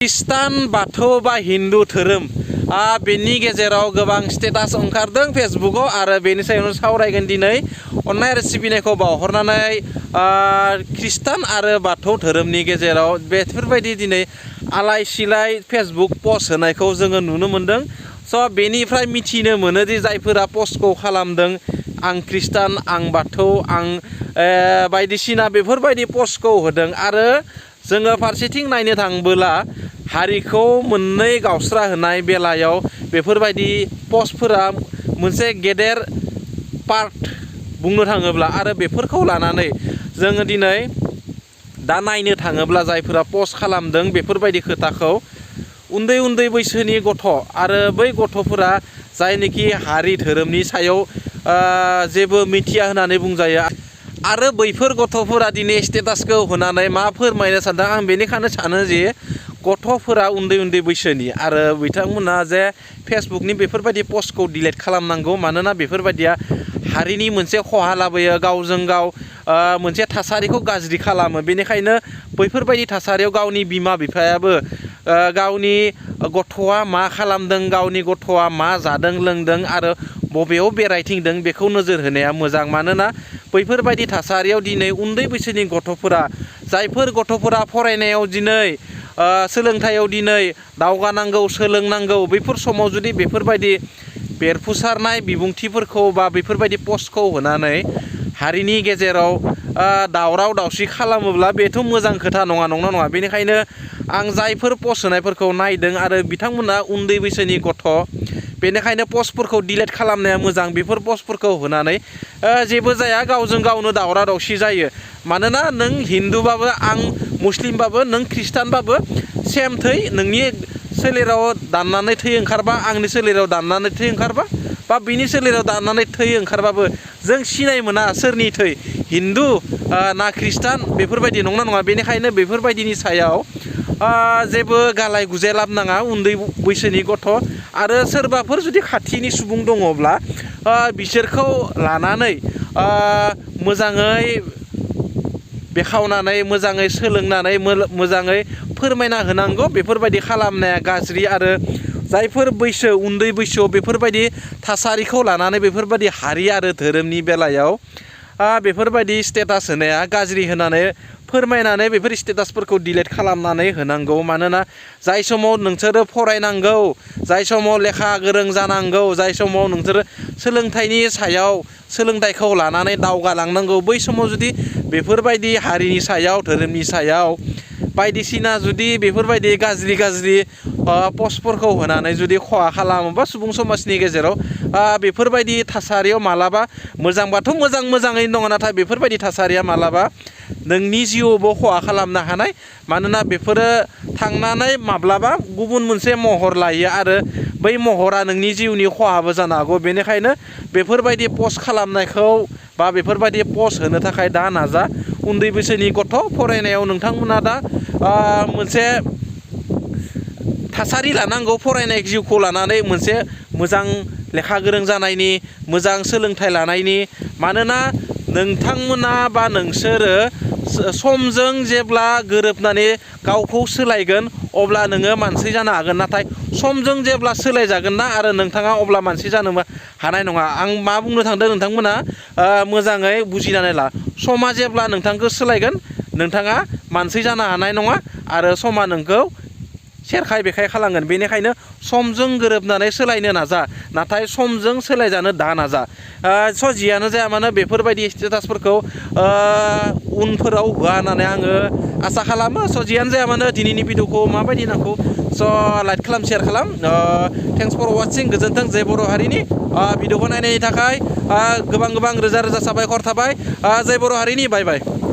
ख्रिस्टान बाथौ बा हिन्दु धोरोम बेनि गेजेराव गोबां स्टेटास ओंखारदों फेसबुकाव आरो बेनि सायावनो सावरायगोन दिनै अननाय आरो सिबिनायखौ बावहरनानै ख्रिस्टान आरो बाथौ धोरोमनि गेजेराव बेफोरबायदि दिनै आलाय सिलाय फेसबुक पस्ट होनायखौ जोङो नुनो मोनदों। स' बेनिफ्राय मिथिनो मोनोदि जायफोरा पस्टखौ खालामदों आं ख्रिस्टान आं बाथौ आं बायदिसिना बेफोरबायदि पस्टखौ होदों आरो जोङो फारसेथिं नायनो थांबोला हारिखौ मोननै गावस्रा होनाय बेलायाव बेफोरबायदि पस्टफोरा मोनसे गेदेर पार्ट बुंनो थाङोब्ला आरो बेफोरखौ लानानै जोङो दिनै दा नायनो थाङोब्ला जायफोरा पस्ट खालामदों बेफोरबायदि खोथाखौ उन्दै उन्दै बैसोनि गथ' आरो बै गथ'फोरा जायनोखि हारि धोरोमनि सायाव जेबो मिथिया होननानै बुंजायो आरो बैफोर गथ'फोरा दिनै स्टेटासखौ होनानै मा फोरमायनो सानदों आं बेनिखायनो सानो जे गथ'फोरा उन्दै उन्दै बैसोनि आरो बिथांमोना जे फेसबुकनि बेफोरबायदि पस्टखौ डिलिट खालामनांगौ मानोना बेफोरबायदिया हारिनि मोनसे खहा लाबोयो गावजों गाव मोनसे थासारिखौ गाज्रि खालामो। बेनिखायनो बैफोरबायदि थासारियाव गावनि बिमा बिफायाबो गावनि गथ'आ मा खालामदों गावनि गथ'आ मा जादों लोंदों आरो बबेयाव बेरायथिंदों बेखौ नोजोर होनाया मोजां। मानोना बैफोरबायदि थासारियाव दिनै उन्दै बैसोनि गथ'फोरा जायफोर गथ'फोरा फरायनायाव दिनै सोलोंथायाव दिनै दावगानांगौ सोलोंनांगौ बैफोर समाव जुदि बेफोरबायदि बेरफुसारनाय बिबुंथिफोरखौ बा बेफोरबायदि पस्टखौ होनानै हारिनि गेजेराव दावराव दावसि खालामोब्ला बेथ' मोजां खोथा नङा। बेनिखायनो आं जायफोर पस्ट होनायफोरखौ नायदों आरो बिथांमोना उन्दै बैसोनि गथ' बेनिखायनो पस्टफोरखौ डिलिट खालामनाया मोजां। बेफोर पस्टफोरखौ होनानै जेबो जाया गावजों गावनो दावराव दावसि जायो। मानोना नों हिन्दुबाबो आं मुस्लिमबाबो नों ख्रिस्टानबाबो सेम थै नोंनि सोलेराव दाननानै थै ओंखारबा आंनि सोलेराव दाननानै थै ओंखारबा बा बिनि सोलेराव दाननानै थै ओंखारबाबो जों सिनाय मोना सोरनि थै हिन्दु ना ख्रिस्टान बेफोरबायदि नङा। बेनिखायनो बेफोरबायदिनि सायाव जेबो गालाय गुजाय लाबोनाङा उन्दै बैसोनि गथ' आरो सोरबाफोर जुदि खाथिनि सुबुं दङब्ला बिसोरखौ लानानै मोजाङै बेखावनानै मोजाङै सोलोंनानै मोजाङै फोरमायना होनांगौ। बेफोरबायदि खालामनाया गाज्रि आरो जायफोर बैसो उन्दै बैसोआव बेफोरबायदि थासारिखौ लानानै बेफोरबायदि हारि आरो धोरोमनि बेलायाव बेफोरबायदि स्टेटास होनाया गाज्रि होनानै फोरमायनानै बेफोर स्टेटासफोरखौ डिलिट खालामनानै होनांगौ। मानोना जाय समाव नोंसोरो फरायनांगौ जाय समाव लेखा गोरों जानांगौ जाय समाव नोंसोरो सोलोंथाइनि सायाव सोलोंथाइखौ लानानै दावगालांनांगौ बै समाव जुदि बेफोरबायदि हारिनि सायाव धोरोमनि सायाव बायदिसिना जुदि बेफोरबायदि गाज्रि पस्टफोरखौ होनानै जुदि खहा खालामोबा सुबुं समाजनि गेजेराव बेफोरबायदि थासारियाव मालाबा मोजांबाथ' मोजाङैनो दङ नाथाय बेफोरबायदि थासारिया मालाबा नोंनि जिउआवबो खहा खालामनो हानाय। मानोना बेफोरो थांनानै माब्लाबा गुबुन मोनसे महर लायो आरो बै महरा नोंनि जिउनि खहाबो जानो हागौ। बेनिखायनो बेफोरबायदि पस्ट खालामनायखौ बा बेफोरबायदि पस्ट होनो थाखाय दा नाजा उन्दै बैसोनि गथ' फरायनायाव नोंथांमोना दा मोनसे थासारि लानांगौ फरायनाय जिउखौ लानानै मोनसे मोजां लेखा गोरों जानायनि मोजां सोलोंथाइ लानायनि। मानोना नोंथांमोना बा नोंसोरो समजों जेब्ला गोरोबनानै गावखौ सोलायगोन अब्ला नोङो मानसि जानो हागोन। नाथाय समजों जेब्ला सोलायजागोन ना आरो नोंथाङा अब्ला मानसि जानो हानाय नङा। आं मा बुंनो थांदों नोंथांमोना मोजाङै बुजिनानै ला। समा जेब्ला नोंथांखौ सोलायगोन नोंथाङा मानसि जानो हानाय नङा आरो समा नोंखौ सेरखाय बेखाय खालामगोन। बेनिखायनो समजों गोरोबनानै सोलायनो नाजा नाथाय समजों सोलायजानो दा नाजा। स' जियानो जाया मानो बेफोरबायदि स्टेटासफोरखौ उनफोराव होआ होननानै आङो आसा खालामो। स' जियानो जाया मानो दिनैनि भिडिअखौ माबायदि नांगौ स' लाइक खालाम शेयार खालाम। थेंक्स फर वाचिं गोजोन्थों जय बर' हारिनि भिडिअखौ नायनायनि थाखाय गोबां रोजा साबायखर थाबाय। जय बर' हारिनि बाय बाय।